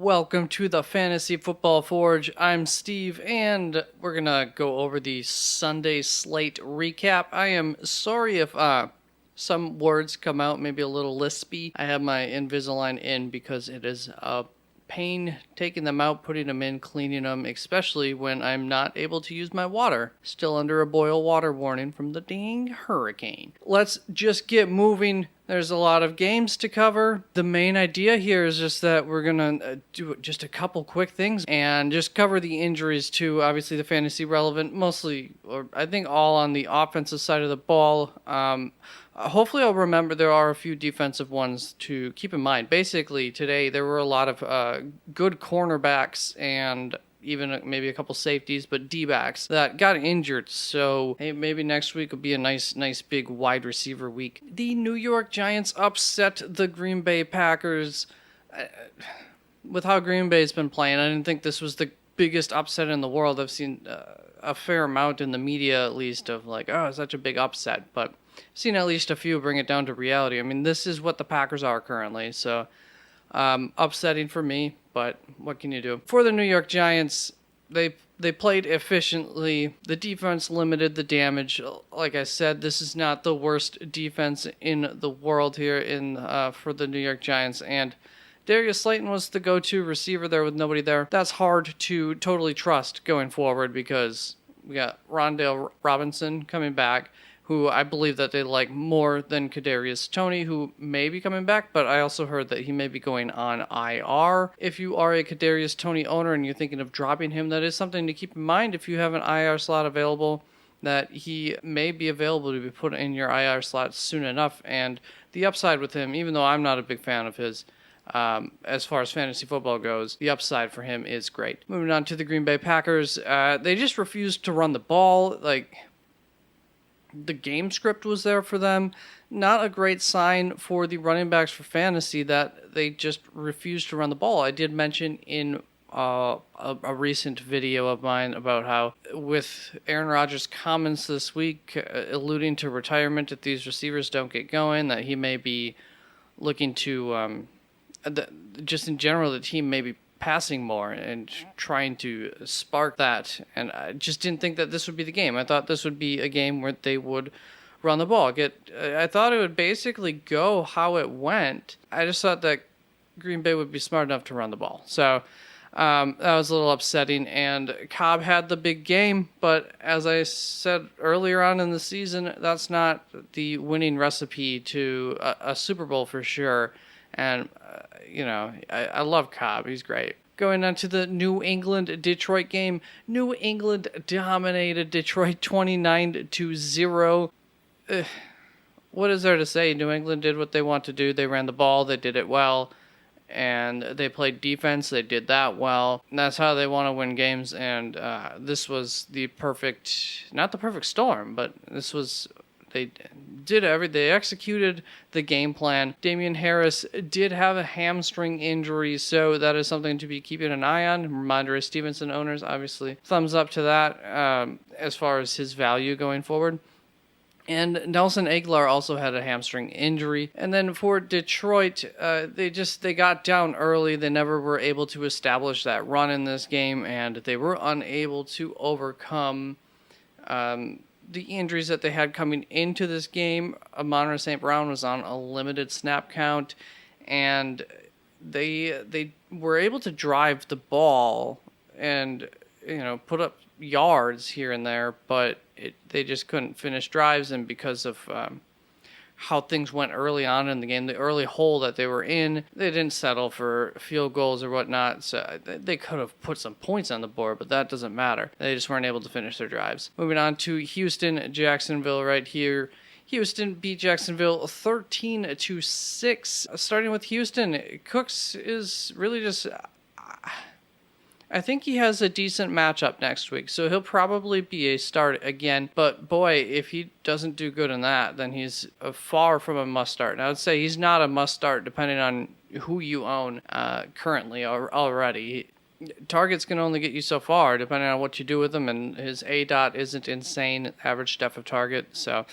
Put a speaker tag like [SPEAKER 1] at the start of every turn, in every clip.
[SPEAKER 1] Welcome to the Fantasy Football Forge. I'm Steve, and we're gonna go over the Sunday slate recap. I am sorry if some words come out maybe a little lispy. I have my Invisalign in because it is a pain taking them out, putting them in, cleaning them, especially when I'm not able to use my water. Still under a boil water warning from the dang hurricane. Let's just get moving. There's a lot of games to cover. The main idea here is just that we're going to do just a couple quick things and just cover the injuries too. Obviously, the fantasy relevant, mostly, or I think all on the offensive side of the ball. Hopefully, I'll remember there are a few defensive ones to keep in mind. Basically, today there were a lot of good cornerbacks and even maybe a couple safeties, but D-backs that got injured. So hey, maybe next week will be a nice big wide receiver week. The New York Giants upset the Green Bay Packers. With how Green Bay's been playing, I didn't think this was the biggest upset in the world. I've seen a fair amount in the media, at least, of like, oh, it's such a big upset. But I've seen at least a few bring it down to reality. I mean, this is what the Packers are currently. So upsetting for me, but what can you do? For the New York Giants, they played efficiently. The defense limited the damage. Like I said, this is not the worst defense in the world here for the New York Giants. And Darius Slayton was the go-to receiver there with nobody there. That's hard to totally trust going forward because we got Rondale Robinson coming back, who I believe that they like more than Kadarius Toney, who may be coming back, but I also heard that he may be going on IR. If you are a Kadarius Toney owner and you're thinking of dropping him, that is something to keep in mind if you have an IR slot available, that he may be available to be put in your IR slot soon enough. And the upside with him, even though I'm not a big fan of his, as far as fantasy football goes, the upside for him is great. Moving on to the Green Bay Packers, they just refused to run the ball. The game script was there for them. Not a great sign for the running backs for fantasy that they just refused to run the ball. I did mention in a recent video of mine about how with Aaron Rodgers' comments this week alluding to retirement if these receivers don't get going, that he may be looking to, just in general, the team may be passing more and trying to spark that, and I just didn't think that this would be the game. I thought this would be a game where they would run the ball. I thought it would basically go how it went. I just thought that Green Bay would be smart enough to run the ball. So that was a little upsetting, and Cobb had the big game, but as I said earlier on in the season, that's not the winning recipe to a Super Bowl for sure. And, I love Cobb. He's great. Going on to the New England-Detroit game. New England dominated Detroit 29-0. What is there to say? New England did what they want to do. They ran the ball. They did it well. And they played defense. They did that well. And that's how they want to win games. And this was not the perfect storm, but this was... They executed the game plan. Damian Harris did have a hamstring injury, so that is something to be keeping an eye on. Ramondre Stevenson owners, obviously, thumbs up to that as far as his value going forward. And Nelson Aguilar also had a hamstring injury. And then for Detroit, they got down early. They never were able to establish that run in this game, and they were unable to overcome the injuries that they had coming into this game. Amon-Ra St. Brown was on a limited snap count, and they were able to drive the ball and put up yards here and there, but they just couldn't finish drives. And because of how things went early on in the game, the early hole that they were in, they didn't settle for field goals or whatnot, so they could have put some points on the board, but that doesn't matter. They just weren't able to finish their drives. Moving on to Houston, Jacksonville right here. Houston beat Jacksonville 13-6. Starting with Houston, Cooks is really just... I think he has a decent matchup next week, so he'll probably be a start again. But boy, if he doesn't do good in that, then he's far from a must-start. And I would say he's not a must-start depending on who you own currently already. Targets can only get you so far depending on what you do with him, and his ADOT isn't insane, average depth of target, so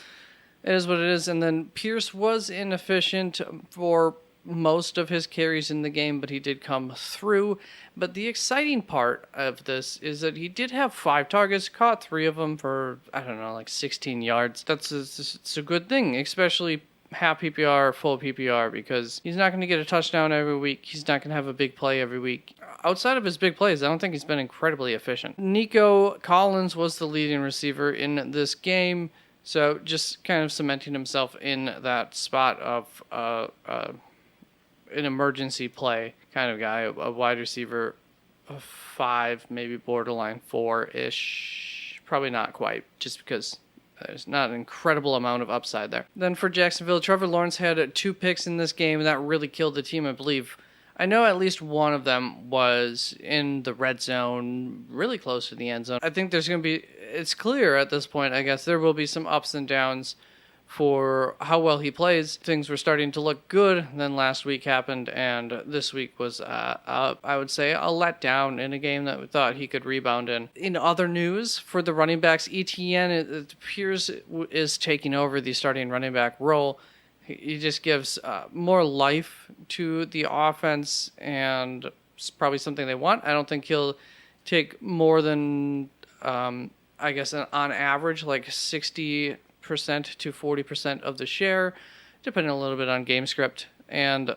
[SPEAKER 1] it is what it is. And then Pierce was inefficient for most of his carries in the game, but he did come through. But the exciting part of this is that he did have 5 targets, caught 3 of them for, I don't know, like 16 yards. It's a good thing, especially half PPR, full PPR, because he's not going to get a touchdown every week. He's not going to have a big play every week. Outside of his big plays, I don't think he's been incredibly efficient. Nico Collins was the leading receiver in this game, so just kind of cementing himself in that spot of an emergency play kind of guy, a wide receiver of 5, maybe borderline 4-ish. Probably not quite, just because there's not an incredible amount of upside there. Then for Jacksonville, Trevor Lawrence had 2 picks in this game, and that really killed the team, I believe. I know at least one of them was in the red zone, really close to the end zone. I think it's clear at this point, I guess, there will be some ups and downs for how well he plays. Things were starting to look good, then last week happened, and this week was, I would say, a letdown in a game that we thought he could rebound in. In other news, for the running backs, ETN, it appears, is taking over the starting running back role. He just gives more life to the offense, and it's probably something they want. I don't think he'll take more than, I guess, on average, like 60% to 40% of the share, depending a little bit on game script. And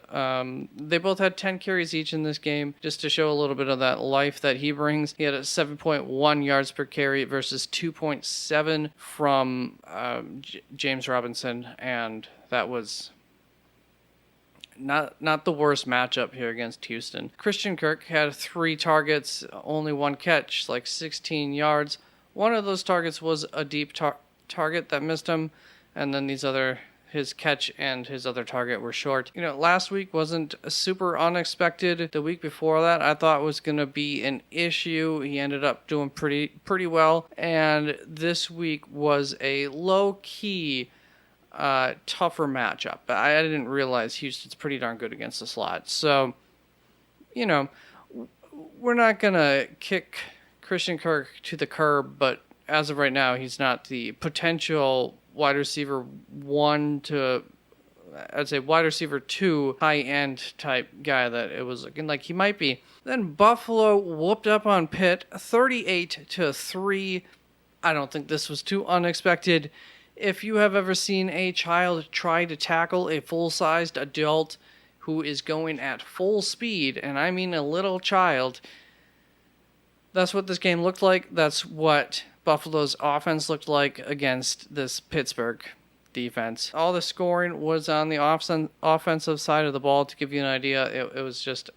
[SPEAKER 1] they both had 10 carries each in this game, just to show a little bit of that life that he brings. He had a 7.1 yards per carry versus 2.7 from James Robinson, and that was not the worst matchup here against Houston. Christian Kirk had 3 targets, only 1 catch, like 16 yards. One of those targets was a deep target that missed him, and then his catch and his other target were short. Last week wasn't super unexpected. The week before that, I thought was going to be an issue. He ended up doing pretty well, and this week was a low-key tougher matchup. I didn't realize Houston's pretty darn good against the slot. So, we're not going to kick Christian Kirk to the curb, but as of right now, he's not the potential wide receiver 1 to, I'd say wide receiver 2 high-end type guy that it was looking like he might be. Then Buffalo whooped up on Pitt 38-3. I don't think this was too unexpected. If you have ever seen a child try to tackle a full-sized adult who is going at full speed, and I mean a little child, that's what this game looked like. That's what Buffalo's offense looked like against this Pittsburgh defense. All the scoring was on the offensive side of the ball. To give you an idea, it was just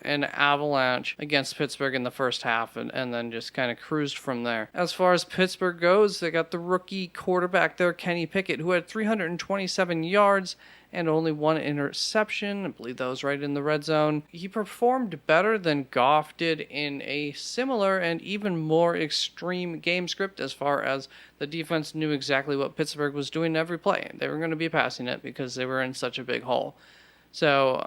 [SPEAKER 1] an avalanche against Pittsburgh in the first half, and then just kind of cruised from there. As far as Pittsburgh goes, they got the rookie quarterback there, Kenny Pickett, who had 327 yards and only 1 interception. I believe that was right in the red zone. He performed better than Goff did in a similar and even more extreme game script, as far as the defense knew exactly what Pittsburgh was doing every play. They were going to be passing it because they were in such a big hole. So,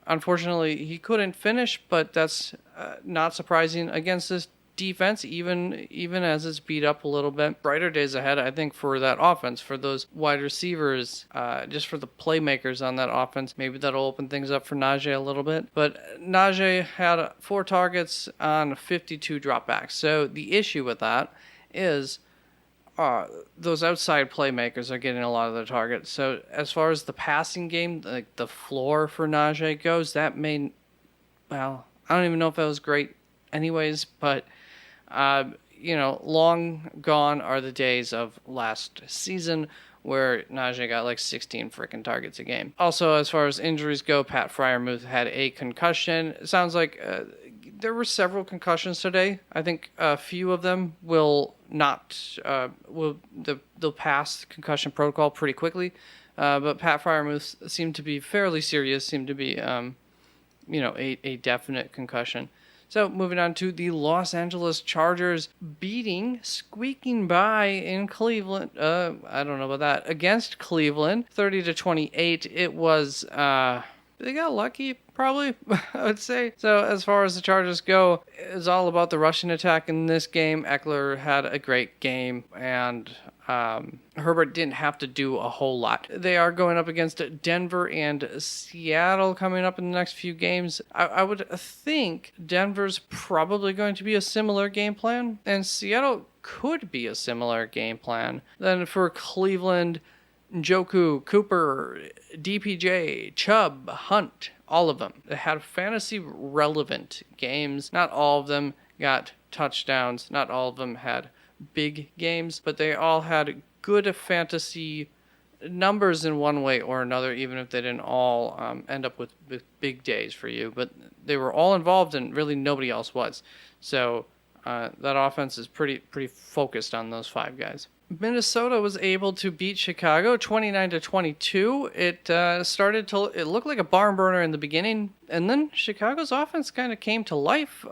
[SPEAKER 1] unfortunately, he couldn't finish, but that's not surprising against this defense, even as it's beat up a little bit. Brighter days ahead, I think, for that offense, for those wide receivers, just for the playmakers on that offense. Maybe that'll open things up for Najee a little bit. But Najee had 4 targets on 52 dropbacks. So the issue with that is those outside playmakers are getting a lot of the targets. So as far as the passing game, like the floor for Najee goes, I don't even know if that was great anyways, but long gone are the days of last season where Najee got like 16 freaking targets a game. Also, as far as injuries go, Pat Freiermuth had a concussion. It sounds like there were several concussions today. I think a few of them they'll pass concussion protocol pretty quickly. But Pat Freiermuth seemed to be fairly serious, seemed to be, a definite concussion. So moving on to the Los Angeles Chargers squeaking by in Cleveland. I don't know about that. Against Cleveland, 30-28. It was, they got lucky, probably, I would say. So as far as the Chargers go, it's all about the rushing attack in this game. Eckler had a great game, and Herbert didn't have to do a whole lot. They are going up against Denver and Seattle coming up in the next few games. I would think Denver's probably going to be a similar game plan, and Seattle could be a similar game plan. Then for Cleveland, Njoku, Cooper, DPJ, Chubb, Hunt, all of them. They had fantasy relevant games. Not all of them got touchdowns. Not all of them had big games, but they all had good fantasy numbers in one way or another, even if they didn't all end up with big days for you. But they were all involved, and really nobody else was. So that offense is pretty focused on those 5 guys. Minnesota was able to beat Chicago 29-22. It it looked like a barn burner in the beginning, and then Chicago's offense kind of came to life.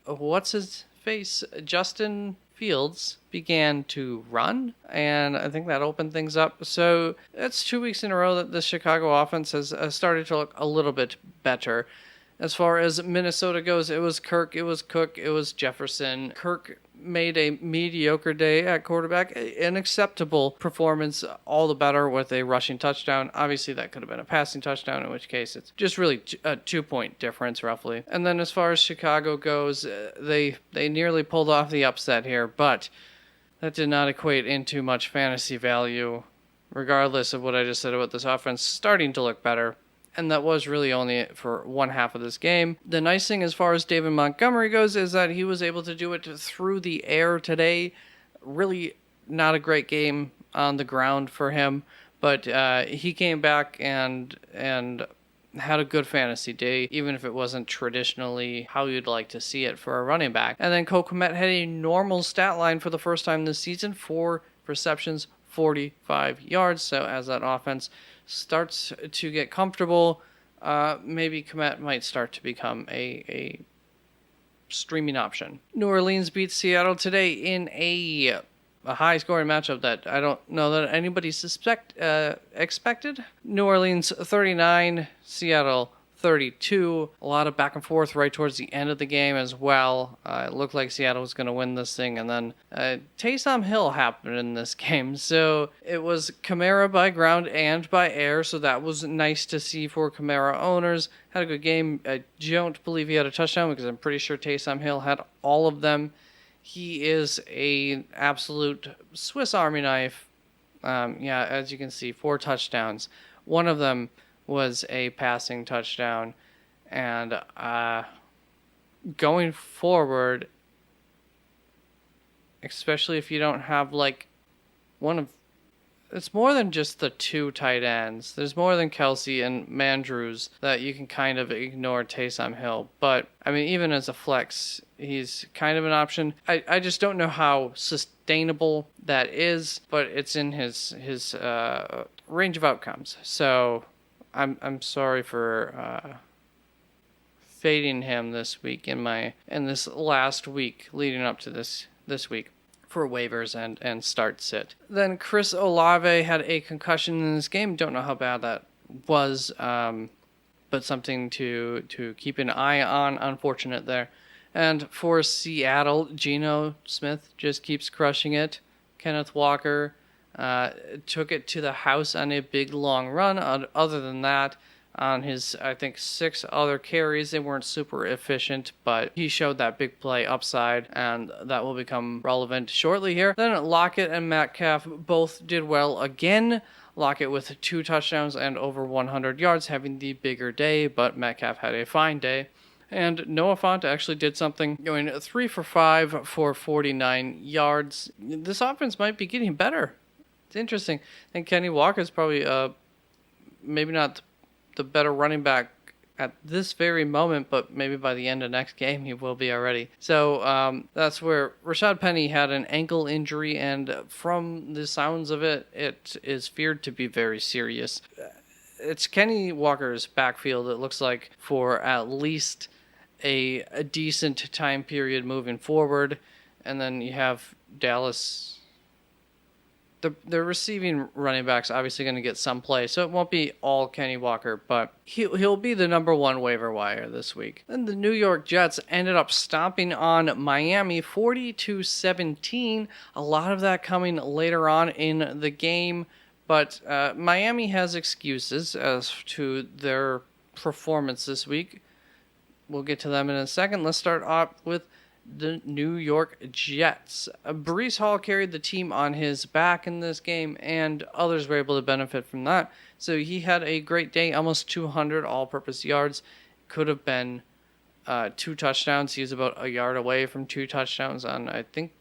[SPEAKER 1] What's his face? Justin Fields began to run, and I think that opened things up. So that's 2 weeks in a row that the Chicago offense has started to look a little bit better. As far as Minnesota goes, it was Kirk, it was Cook, it was Jefferson. Kirk made a mediocre day at quarterback, an acceptable performance, all the better with a rushing touchdown. Obviously, that could have been a passing touchdown, in which case it's just really a 2-point difference, roughly. And then as far as Chicago goes, they nearly pulled off the upset here, but that did not equate into much fantasy value, regardless of what I just said about this offense starting to look better. And that was really only for one half of this game. The nice thing as far as David Montgomery goes is that he was able to do it through the air today. Really not a great game on the ground for him, but he came back and had a good fantasy day, even if it wasn't traditionally how you'd like to see it for a running back. And then Cole Kmet had a normal stat line for the first time this season: 4 receptions, 45 yards. So as that offense starts to get comfortable, maybe Kmet might start to become a streaming option. New Orleans beats Seattle today in a high-scoring matchup that I don't know that anybody expected. New Orleans 39, Seattle 32. A lot of back and forth right towards the end of the game as well. It looked like Seattle was going to win this thing, and then Taysom Hill happened in this game. So it was Kamara by ground and by air, so that was nice to see for Kamara owners. Had a good game. I don't believe he had a touchdown because I'm pretty sure Taysom Hill had all of them. He is a absolute Swiss Army knife. As you can see, 4 touchdowns. One of them was a passing touchdown, and going forward, especially if you don't have it's more than just the 2 tight ends. There's more than Kelsey and Mandrews that you can kind of ignore Taysom Hill. But, I mean, even as a flex, he's kind of an option. I just don't know how sustainable that is, but it's in his range of outcomes. So I'm sorry for fading him this week in this last week leading up to this week for waivers and start sit. Then Chris Olave had a concussion in this game. Don't know how bad that was, but something to keep an eye on. Unfortunate there. And for Seattle, Geno Smith just keeps crushing it. Kenneth Walker took it to the house on a big long run. Other than that, on his, I think, 6 other carries, they weren't super efficient, but he showed that big play upside, and that will become relevant shortly here. Then Lockett and Metcalf both did well again. Lockett with 2 touchdowns and over 100 yards, having the bigger day, but Metcalf had a fine day. And Noah Fant actually did something, going 3 for 5 for 49 yards. This offense might be getting better. It's interesting. I think Kenny Walker's probably maybe not the better running back at this very moment, but maybe by the end of next game he will be already. So that's where Rashad Penny had an ankle injury, and from the sounds of it, it is feared to be very serious. It's Kenny Walker's backfield, it looks like, for at least a decent time period moving forward. And then you have Dallas. the receiving running back's obviously going to get some play, so it won't be all Kenny Walker, but he'll be the number one waiver wire this week. Then the New York Jets ended up stomping on Miami 40-17. A lot of that coming later on in the game, but Miami has excuses as to their performance this week. We'll get to them in a second. Let's start off with the New York Jets. Breece Hall carried the team on his back in this game, and others were able to benefit from that. So he had a great day, almost 200 all-purpose yards. Could have been 2 touchdowns. He was about a yard away from 2 touchdowns on, I think,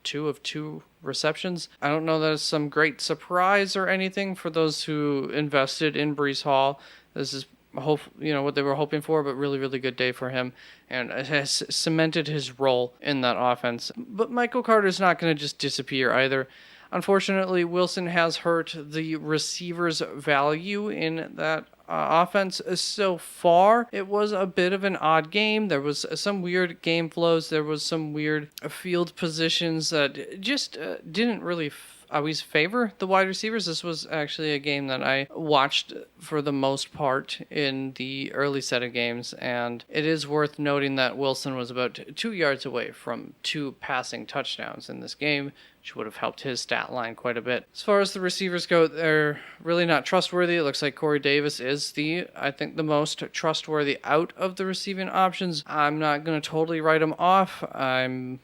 [SPEAKER 1] 2 of 2 receptions. I don't know that it's some great surprise or anything for those who invested in Breece Hall. This is what they were hoping for, but really, really good day for him, and it has cemented his role in that offense. But Michael Carter's not going to just disappear either. Unfortunately, Wilson has hurt the receiver's value in that offense so far. It was a bit of an odd game. There was some weird game flows. There was some weird field positions that just didn't really always favor the wide receivers. This was actually a game that I watched for the most part in the early set of games, and it is worth noting that Wilson was about 2 yards away from 2 passing touchdowns in this game, which would have helped his stat line quite a bit. As far as the receivers go, they're really not trustworthy. It looks like Corey Davis is I think the most trustworthy out of the receiving options. I'm not going to totally write him off. I'm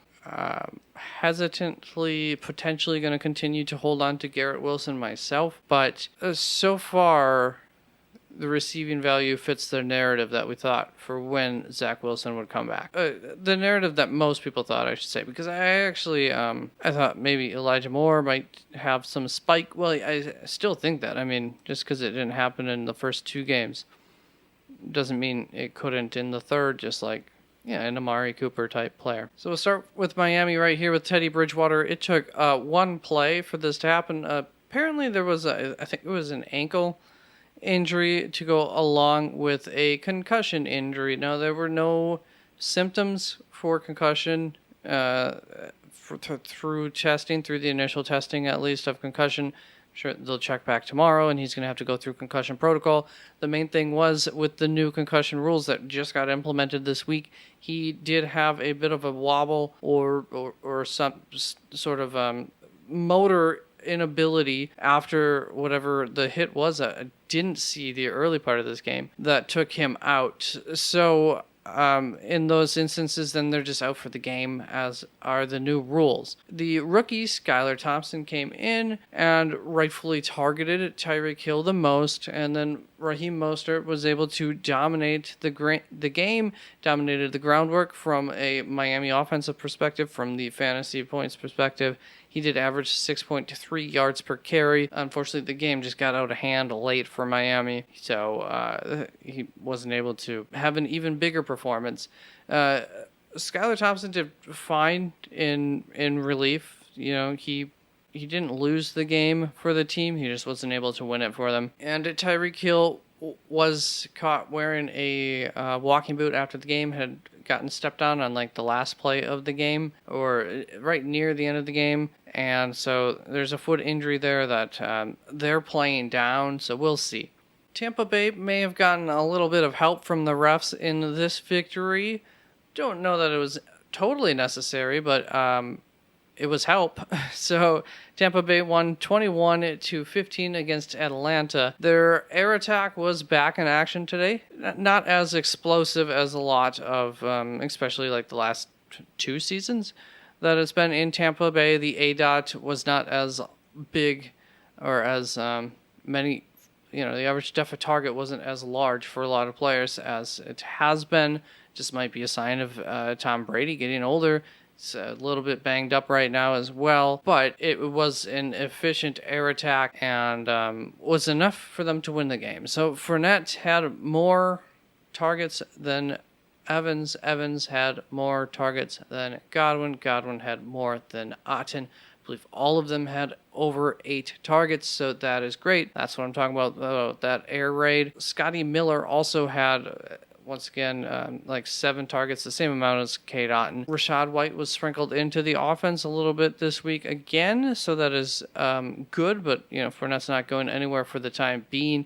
[SPEAKER 1] hesitantly potentially going to continue to hold on to Garrett Wilson myself, but so far the receiving value fits the narrative that we thought for when Zach Wilson would come back. The narrative that most people thought, I should say, because I actually I thought maybe Elijah Moore might have some spike. Well, I still think that. I mean, just because it didn't happen in the first 2 games doesn't mean it couldn't in the third, just like an Amari Cooper type player. So we'll start with Miami right here with Teddy Bridgewater. It took 1 play for this to happen. Apparently there was I think it was an ankle injury to go along with a concussion injury. Now, there were no symptoms for concussion through the initial testing at least of concussion. Sure, they'll check back tomorrow, and he's going to have to go through concussion protocol. The main thing was with the new concussion rules that just got implemented this week, he did have a bit of a wobble or some sort of motor inability after whatever the hit was. I didn't see the early part of this game that took him out. So in those instances, then they're just out for the game, as are the new rules. The rookie, Skylar Thompson, came in and rightfully targeted Tyreek Hill the most, and then Raheem Mostert was able to dominate the game, dominated the groundwork from a Miami offensive perspective, from the fantasy points perspective. He did average 6.3 yards per carry. Unfortunately, the game just got out of hand late for Miami, so he wasn't able to have an even bigger performance. Skylar Thompson did fine in relief. He didn't lose the game for the team. He just wasn't able to win it for them. And Tyreek Hill was caught wearing a walking boot after the game, had gotten stepped on like the last play of the game or right near the end of the game. And so there's a foot injury there that they're playing down, so we'll see. Tampa Bay may have gotten a little bit of help from the refs in this victory. Don't know that it was totally necessary, but it was help. So Tampa Bay won 21-15 against Atlanta. Their air attack was back in action today. Not as explosive as a lot of, especially like the last 2 seasons that it's been in Tampa Bay. The ADOT was not as big or as many, the average depth of target wasn't as large for a lot of players as it has been. Just might be a sign of Tom Brady getting older. It's a little bit banged up right now as well, but it was an efficient air attack and was enough for them to win the game. So Fournette had more targets than Evans. Evans had more targets than Godwin. Godwin had more than Otton. I believe all of them had over 8 targets, so that is great. That's what I'm talking about that air raid. Scotty Miller also had once again, like 7 targets, the same amount as Cade Otton. Rachaad White was sprinkled into the offense a little bit this week again, so that is good, but Fournette's not going anywhere for the time being.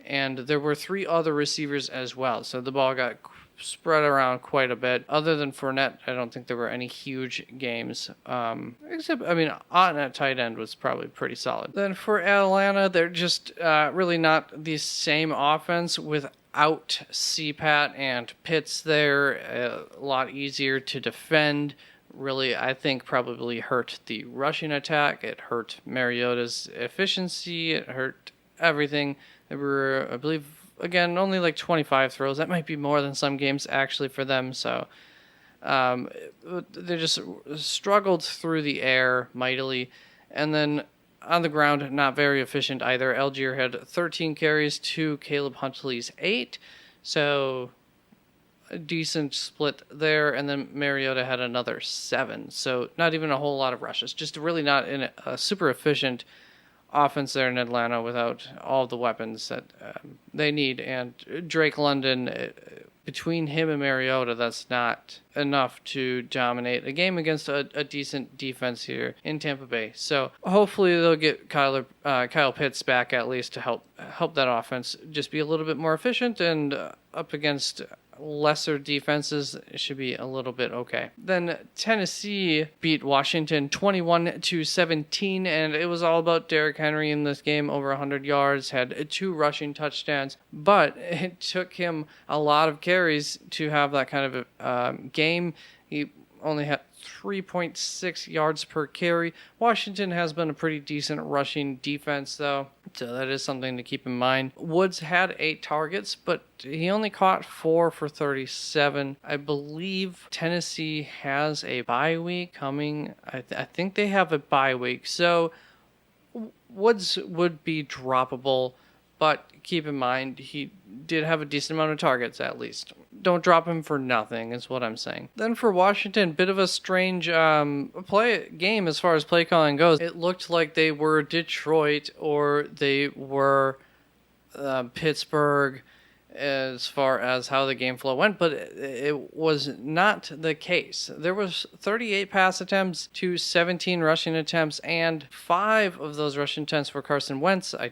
[SPEAKER 1] And there were 3 other receivers as well, so the ball got spread around quite a bit. Other than Fournette, I don't think there were any huge games. Except, Otton at tight end was probably pretty solid. Then for Atlanta, they're just really not the same offense without CPAT and Pitts there. A lot easier to defend. Really, I think probably hurt the rushing attack. It hurt Mariota's efficiency. It hurt everything. There were, I believe, again, only like 25 throws. That might be more than some games actually for them. So they just struggled through the air mightily. And then on the ground, not very efficient either. Algier had 13 carries to Caleb Huntley's 8. So a decent split there. And then Mariota had another 7. So not even a whole lot of rushes. Just really not in a super efficient offense there in Atlanta without all the weapons that they need. And Drake London, between him and Mariota, that's not enough to dominate a game against a decent defense here in Tampa Bay. So hopefully they'll get Kyle Pitts back at least to help that offense just be a little bit more efficient, and up against lesser defenses, it should be a little bit okay. Then Tennessee beat Washington 21-17, and it was all about Derrick Henry in this game. Over 100 yards, had 2 rushing touchdowns, but it took him a lot of carries to have that kind of a game. He only had 3.6 yards per carry. Washington has been a pretty decent rushing defense, though, so that is something to keep in mind. Woods had 8 targets, but he only caught 4 for 37. I believe Tennessee has a bye week coming. I think they have a bye week, so Woods would be droppable, but keep in mind he did have a decent amount of targets at least. Don't drop him for nothing is what I'm saying. Then for Washington, bit of a strange game as far as play calling goes. It looked like they were Detroit or they were Pittsburgh as far as how the game flow went, but it was not the case. There was 38 pass attempts to 17 rushing attempts, and 5 of those rushing attempts were Carson Wentz. I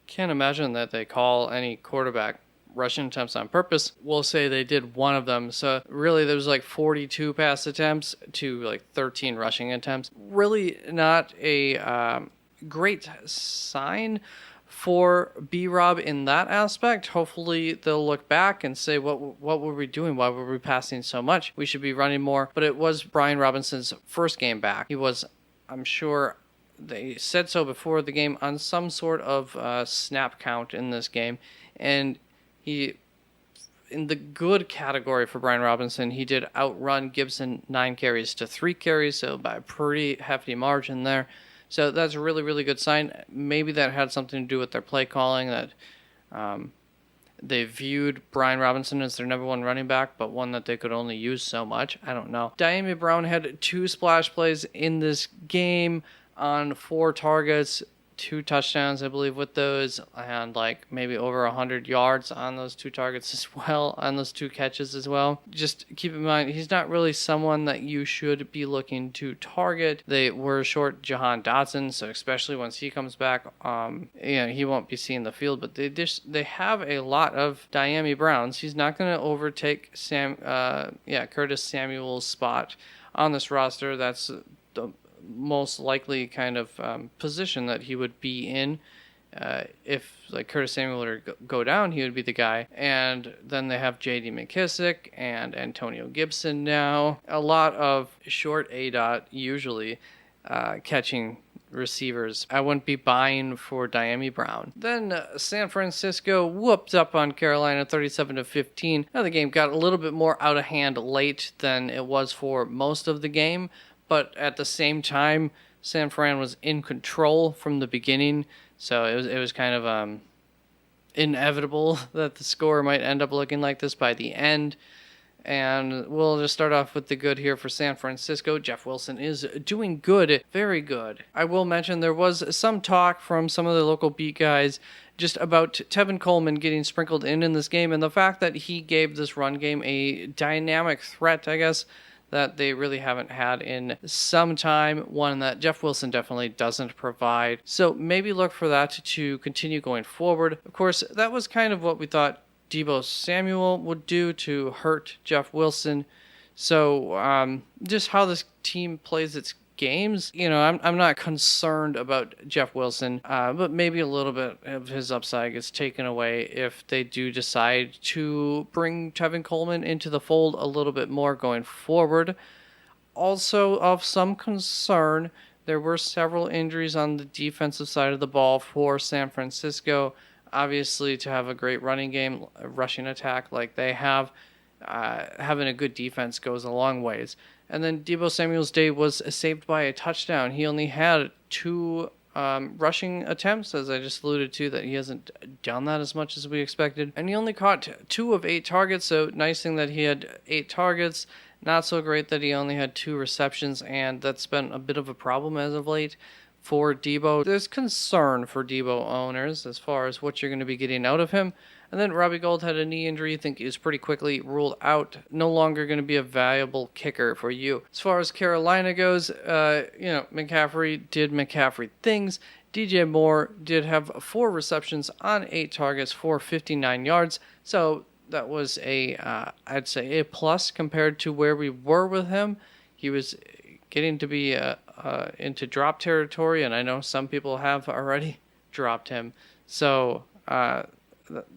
[SPEAKER 1] can't imagine that they call any quarterback rushing attempts on purpose. We'll say they did one of them. So really there was like 42 pass attempts to like 13 rushing attempts. Really not a great sign for B-Rob in that aspect. Hopefully they'll look back and say, what were we doing? Why were we passing so much? We should be running more. But it was Brian Robinson's first game back. He was, I'm sure, they said so before the game, on some sort of snap count in this game. And he, in the good category for Brian Robinson, he did outrun Gibson 9 carries to 3 carries, so by a pretty hefty margin there. So that's a really, really good sign. Maybe that had something to do with their play calling, that they viewed Brian Robinson as their number 1 running back, but one that they could only use so much. I don't know. Dyami Brown had 2 splash plays in this game on 4 targets, 2 touchdowns, I believe, with those, and like maybe over 100 yards on those 2 targets as well, on those 2 catches as well. Just keep in mind, he's not really someone that you should be looking to target. They were short Jahan Dotson, so especially once he comes back, he won't be seeing the field, but they have a lot of Dyami Browns. He's not going to overtake Curtis Samuel's spot on this roster. That's the most likely kind of position that he would be in. If like Curtis Samuel were to go down, he would be the guy. And then they have J.D. McKissick and Antonio Gibson now. A lot of short A-dot usually catching receivers. I wouldn't be buying for Dyami Brown. Then San Francisco whooped up on Carolina 37-15. Now the game got a little bit more out of hand late than it was for most of the game. But at the same time, San Fran was in control from the beginning, so it was kind of inevitable that the score might end up looking like this by the end. And we'll just start off with the good here for San Francisco. Jeff Wilson is doing good, very good. I will mention there was some talk from some of the local beat guys just about Tevin Coleman getting sprinkled in this game, and the fact that he gave this run game a dynamic threat, I guess, that they really haven't had in some time, one that Jeff Wilson definitely doesn't provide. So maybe look for that to continue going forward. Of course, that was kind of what we thought Deebo Samuel would do to hurt Jeff Wilson. So just how this team plays its games, I'm not concerned about Jeff Wilson, but maybe a little bit of his upside gets taken away if they do decide to bring Tevin Coleman into the fold a little bit more going forward. Also of some concern, there were several injuries on the defensive side of the ball for San Francisco. Obviously, to have a great running game, a rushing attack like they have, having a good defense goes a long ways. And then Deebo Samuel's day was saved by a touchdown. He only had 2 rushing attempts, as I just alluded to, that he hasn't done that as much as we expected. And he only caught 2 of 8 targets, so nice thing that he had 8 targets. Not so great that he only had 2 receptions, and that's been a bit of a problem as of late for Deebo. There's concern for Deebo owners as far as what you're going to be getting out of him. And then Robbie Gould had a knee injury. I think he was pretty quickly ruled out. No longer going to be a valuable kicker for you. As far as Carolina goes, McCaffrey did McCaffrey things. DJ Moore did have 4 receptions on 8 targets for 59 yards. So that was I'd say a plus compared to where we were with him. He was getting to be into drop territory, and I know some people have already dropped him. So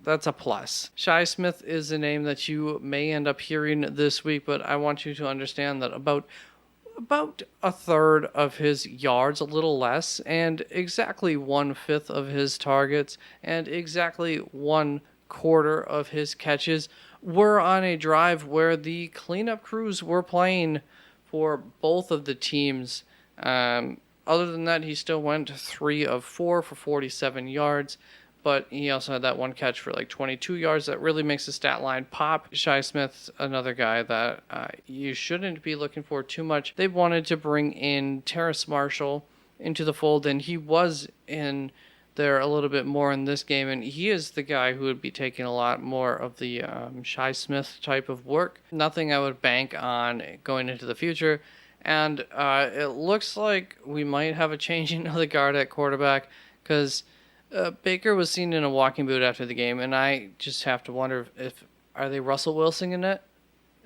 [SPEAKER 1] that's a plus. Shi Smith is a name that you may end up hearing this week, but I want you to understand that about a third of his yards, a little less, and exactly 1/5 of his targets, and exactly 1/4 of his catches were on a drive where the cleanup crews were playing for both of the teams. Other than that, he still went 3 of 4 for 47 yards. But he also had that one catch for like 22 yards. That really makes the stat line pop. Shi Smith's another guy that you shouldn't be looking for too much. They wanted to bring in Terrace Marshall into the fold, and he was in there a little bit more in this game, and he is the guy who would be taking a lot more of the Shi Smith type of work. Nothing I would bank on going into the future. And it looks like we might have a changing of the guard at quarterback, because Baker was seen in a walking boot after the game, and I just have to wonder if are they Russell Wilson in it?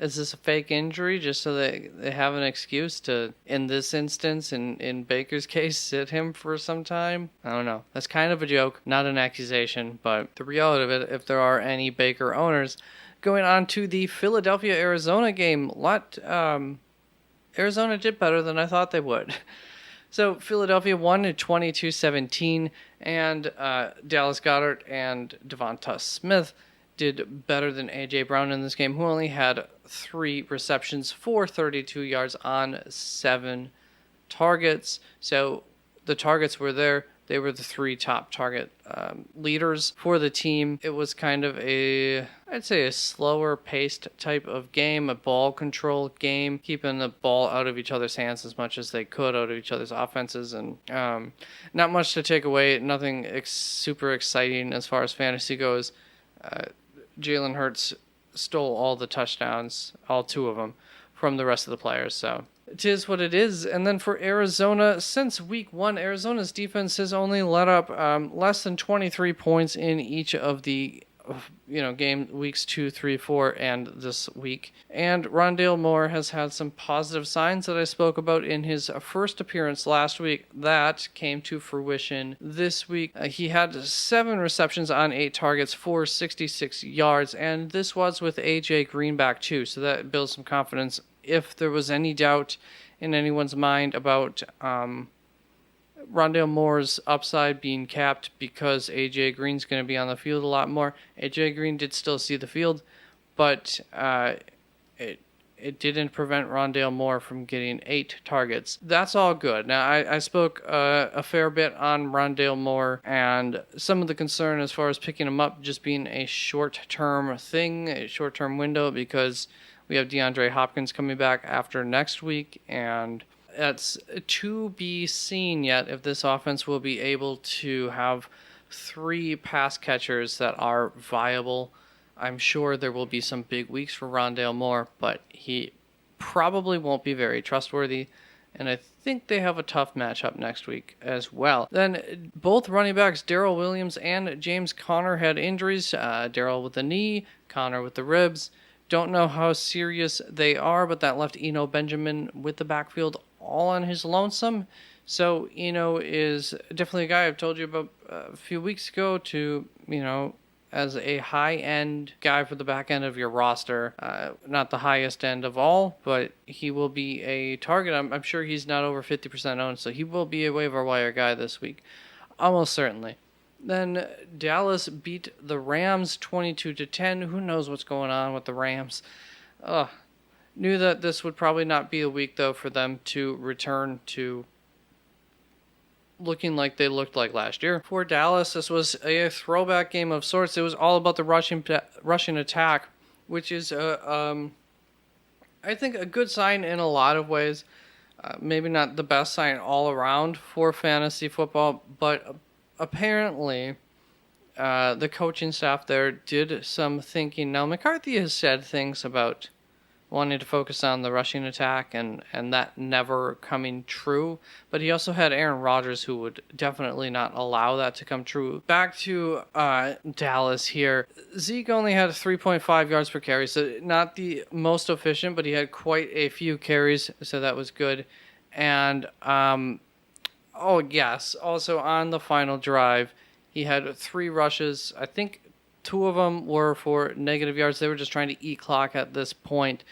[SPEAKER 1] Is this a fake injury just so they have an excuse to, in this instance, in Baker's case, sit him for some time? I don't know. That's kind of a joke, not an accusation, but the reality of it, if there are any Baker owners. Going on to the Philadelphia-Arizona game, Arizona did better than I thought they would. So Philadelphia won at 22-17, and Dallas Goedert and Devonta Smith did better than A.J. Brown in this game, who only had 3 receptions for 32 yards on 7 targets. So the targets were there. They were the 3 top target leaders for the team. It was kind of I'd say a slower paced type of game, a ball control game, keeping the ball out of each other's hands as much as they could, out of each other's offenses, and not much to take away. Nothing super exciting as far as fantasy goes. Jalen Hurts stole all the touchdowns, all 2 of them, from the rest of the players, so it is what it is. And then for Arizona, since week 1, Arizona's defense has only let up less than 23 points in each of the game weeks 2, 3, 4, and this week. And Rondale Moore has had some positive signs that I spoke about in his first appearance last week that came to fruition this week. He had 7 receptions on 8 targets for 66 yards, and this was with AJ Green back too, so that builds some confidence. If there was any doubt in anyone's mind about Rondale Moore's upside being capped because A.J. Green's going to be on the field a lot more, A.J. Green did still see the field, but it didn't prevent Rondale Moore from getting 8 targets. That's all good. Now, I spoke a fair bit on Rondale Moore and some of the concern as far as picking him up just being a short-term thing, a short-term window, because We have DeAndre Hopkins coming back after next week, and it's to be seen yet if this offense will be able to have 3 pass catchers that are viable. I'm sure there will be some big weeks for Rondale Moore, but he probably won't be very trustworthy. And I think they have a tough matchup next week as well. Then both running backs, Darrell Williams and James Conner, had injuries. Darrell with the knee, Conner with the ribs. Don't know how serious they are, but that left Eno Benjamin with the backfield all on his lonesome. So Eno is definitely a guy I've told you about a few weeks ago to, as a high-end guy for the back end of your roster. Not the highest end of all, but he will be a target. I'm sure he's not over 50% owned, so he will be a waiver wire guy this week. Almost certainly. Then Dallas beat the Rams 22-10. Who knows what's going on with the Rams? Knew that this would probably not be a week, though, for them to return to looking like they looked like last year. For Dallas, this was a throwback game of sorts. It was all about the rushing attack, which is, I think, a good sign in a lot of ways. Maybe not the best sign all around for fantasy football, but apparently the coaching staff there did some thinking. Now, McCarthy has said things about wanting to focus on the rushing attack and that never coming true. But he also had Aaron Rodgers, who would definitely not allow that to come true. Back to Dallas here. Zeke only had 3.5 yards per carry, so not the most efficient, but he had quite a few carries, so that was good. And, also on the final drive, he had 3 rushes. I think 2 of them were for negative yards. They were just trying to eat clock at this point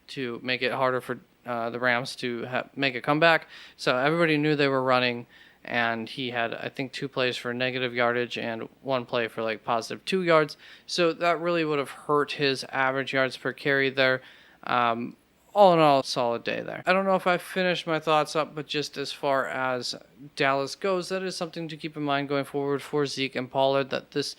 [SPEAKER 1] to make it harder for the Rams to make a comeback. So everybody knew they were running, and he had, I think, 2 plays for negative yardage and 1 play for positive 2 yards. So that really would have hurt his average yards per carry there. All in all, solid day there. I don't know if I finished my thoughts up, but just as far as Dallas goes, that is something to keep in mind going forward for Zeke and Pollard, that this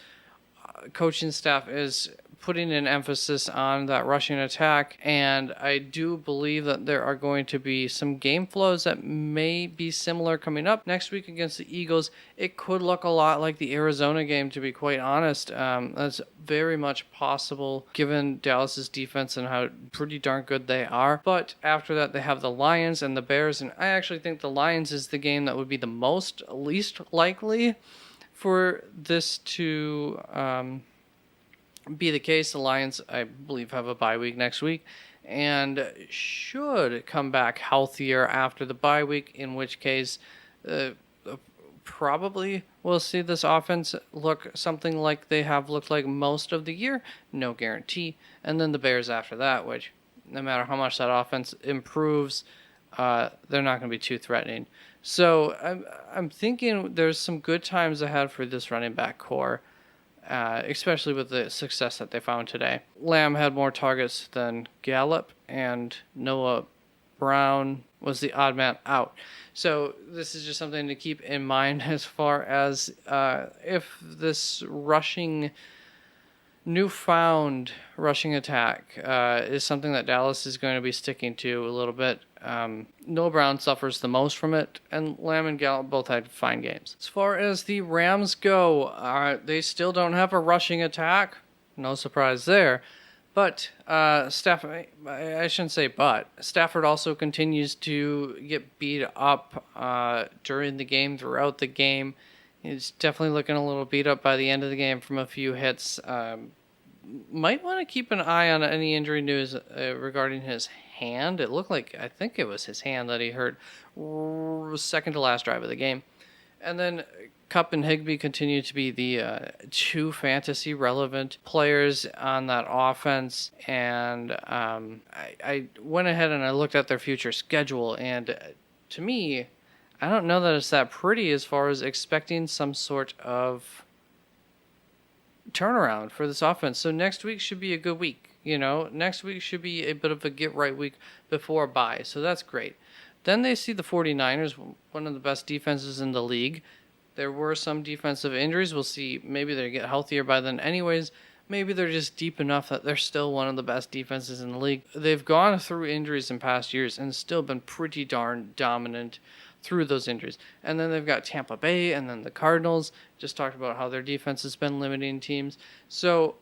[SPEAKER 1] coaching staff is putting an emphasis on that rushing attack, and I do believe that there are going to be some game flows that may be similar coming up next week against the Eagles. It could look a lot like the Arizona game, to be quite honest. That's very much possible given Dallas's defense and how pretty darn good they are. But after that, they have the Lions and the Bears, and I actually think the Lions is the game that would be the least likely for this to be the case. The Lions, I believe, have a bye week next week and should come back healthier after the bye week, in which case probably we'll see this offense look something like they have looked like most of the year. No guarantee. And then the Bears after that, which no matter how much that offense improves, they're not going to be too threatening. So I'm thinking there's some good times ahead for this running back core, especially with the success that they found today. Lamb had more targets than Gallup, and Noah Brown was the odd man out. So this is just something to keep in mind as far as if this newfound rushing attack is something that Dallas is going to be sticking to a little bit. Noah Brown suffers the most from it, and Lamb and Gallup both had fine games. As far as the Rams go, they still don't have a rushing attack. No surprise there. But Stafford also continues to get beat up during the game, throughout the game. He's definitely looking a little beat up by the end of the game from a few hits. Might want to keep an eye on any injury news regarding his hand. I think it was his hand that he hurt second to last drive of the game. And then Kupp and Higbee continue to be the 2 fantasy relevant players on that offense. And I went ahead and I looked at their future schedule, and to me, I don't know that it's that pretty as far as expecting some sort of turnaround for this offense. So next week should be a good week. Next week should be a bit of a get-right week before a bye. So that's great. Then they see the 49ers, one of the best defenses in the league. There were some defensive injuries. We'll see. Maybe they get healthier by then anyways. maybe they're just deep enough that they're still one of the best defenses in the league. They've gone through injuries in past years and still been pretty darn dominant through those injuries. And then they've got Tampa Bay and then the Cardinals. Just talked about how their defense has been limiting teams. So,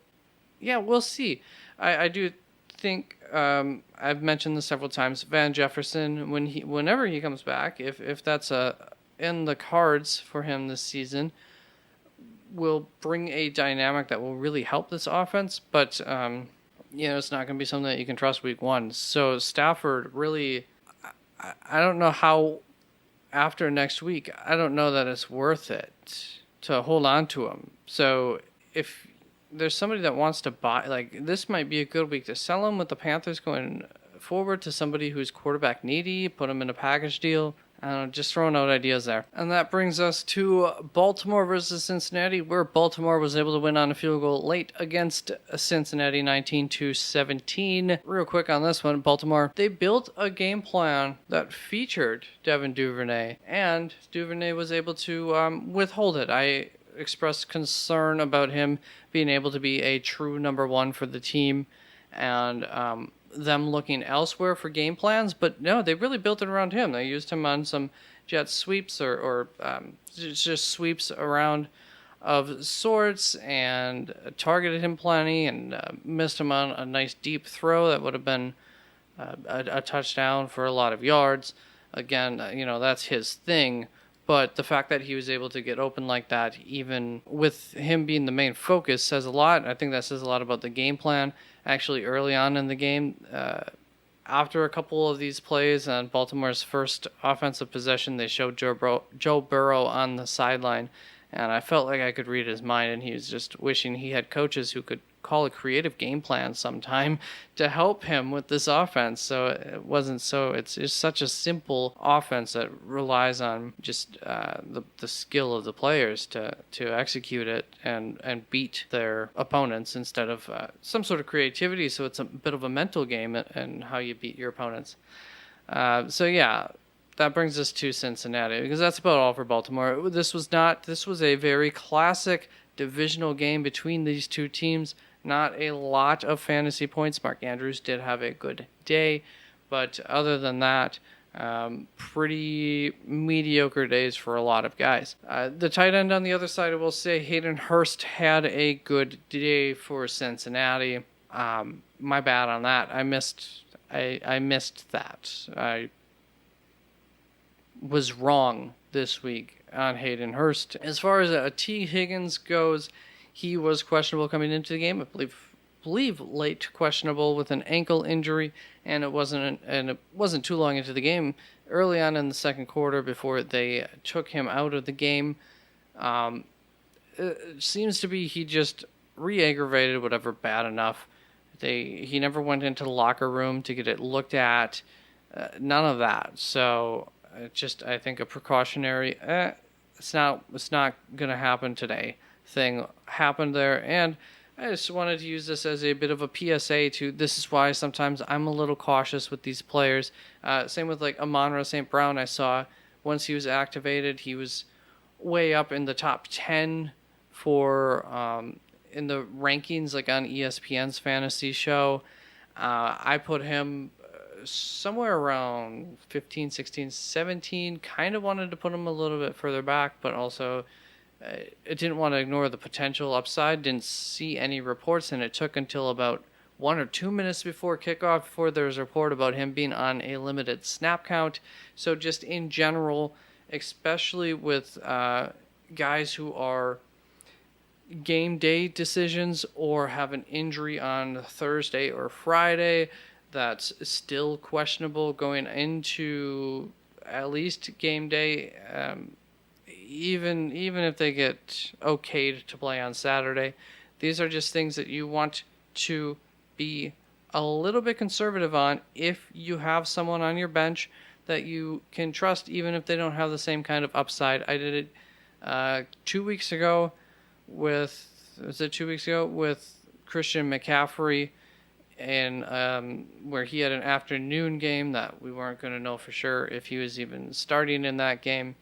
[SPEAKER 1] yeah, we'll see. I do think I've mentioned this several times. Van Jefferson, whenever he comes back, if that's in the cards for him this season, will bring a dynamic that will really help this offense. But it's not going to be something that you can trust week one. So Stafford really, I don't know how. After next week, I don't know that it's worth it to hold on to him. So if there's somebody that wants to buy, like, this might be a good week to sell him with the Panthers going forward to somebody who's quarterback needy, put him in a package deal. I don't know, just throwing out ideas there. And that brings us to Baltimore versus Cincinnati, where Baltimore was able to win on a field goal late against Cincinnati 19-17. Real quick on this one, Baltimore, they built a game plan that featured Devin Duvernay, and Duvernay was able to withhold it. I expressed concern about him being able to be a true number one for the team, and them looking elsewhere for game plans, but no, they really built it around him. They used him on some jet sweeps or just sweeps around of sorts, and targeted him plenty, and missed him on a nice deep throw that would have been a touchdown for a lot of yards. Again, that's his thing. But the fact that he was able to get open like that, even with him being the main focus, says a lot. I think that says a lot about the game plan. Actually, early on in the game, after a couple of these plays on Baltimore's first offensive possession, they showed Joe Burrow on the sideline, and I felt like I could read his mind, and he was just wishing he had coaches who could call a creative game plan sometime to help him with this offense. So it's just such a simple offense that relies on just the skill of the players to execute it and beat their opponents instead of some sort of creativity. So it's a bit of a mental game and how you beat your opponents. That brings us to Cincinnati, because that's about all for Baltimore. This was a very classic divisional game between these two teams. Not a lot of fantasy points. Mark Andrews did have a good day, but other than that, pretty mediocre days for a lot of guys. The tight end on the other side, I will say Hayden Hurst had a good day for Cincinnati. My bad on that. I missed that. I was wrong this week on Hayden Hurst. As far as T. Higgins goes, he was questionable coming into the game. I believe late questionable with an ankle injury, and it wasn't too long into the game. Early on in the second quarter, before they took him out of the game, it seems to be he just re-aggravated whatever bad enough. He never went into the locker room to get it looked at. None of that. So I think a precautionary. It's not going to happen today thing happened there, and I just wanted to use this as a bit of a PSA to this is why sometimes I'm a little cautious with these players. Same with like Amon-Ra St. Brown. I saw once he was activated, he was way up in the top 10 for in the rankings, like on ESPN's fantasy show. I put him somewhere around 15, 16, 17. Kind of wanted to put him a little bit further back, but also it didn't want to ignore the potential upside. Didn't see any reports, and it took until about 1 or 2 minutes before kickoff before there was a report about him being on a limited snap count. So just in general, especially with guys who are game day decisions or have an injury on Thursday or Friday that's still questionable going into at least game day, even if they get okayed to play on Saturday, these are just things that you want to be a little bit conservative on if you have someone on your bench that you can trust, even if they don't have the same kind of upside. I did it 2 weeks ago with Christian McCaffrey, and where he had an afternoon game that we weren't going to know for sure if he was even starting in that game.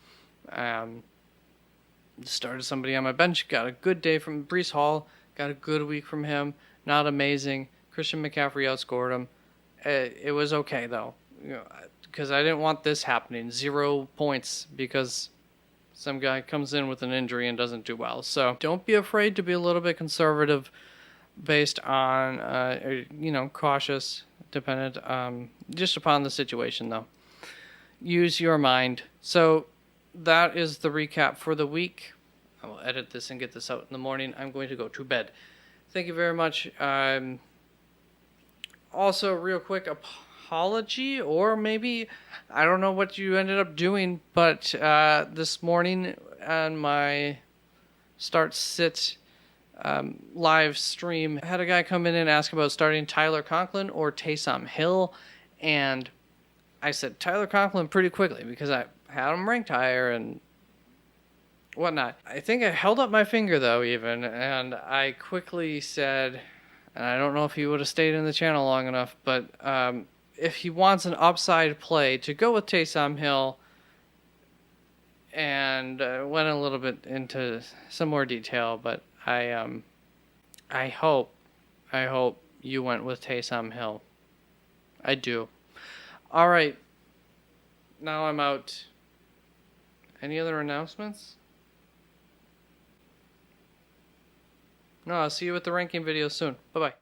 [SPEAKER 1] Started somebody on my bench, got a good day from Breece Hall, Got a good week from him. Not amazing. Christian McCaffrey outscored him. It was okay though, because I didn't want this happening. 0 points because some guy comes in with an injury and doesn't do well. So don't be afraid to be a little bit conservative based on, cautious, dependent, just upon the situation though. Use your mind. So that is the recap for the week. I will edit this and get this out in the morning. I'm going to go to bed. Thank you very much. Also, real quick, apology, or maybe I don't know what you ended up doing, but this morning on my Start Sit live stream, I had a guy come in and ask about starting Tyler Conklin or Taysom Hill, and I said Tyler Conklin pretty quickly because I had him ranked higher and whatnot. I think I held up my finger though, even, and I quickly said, and I don't know if he would have stayed in the channel long enough, but if he wants an upside play, to go with Taysom Hill, and went a little bit into some more detail, but I hope you went with Taysom Hill. I do. All right. Now I'm out. Any other announcements? No, I'll see you with the ranking video soon. Bye-bye.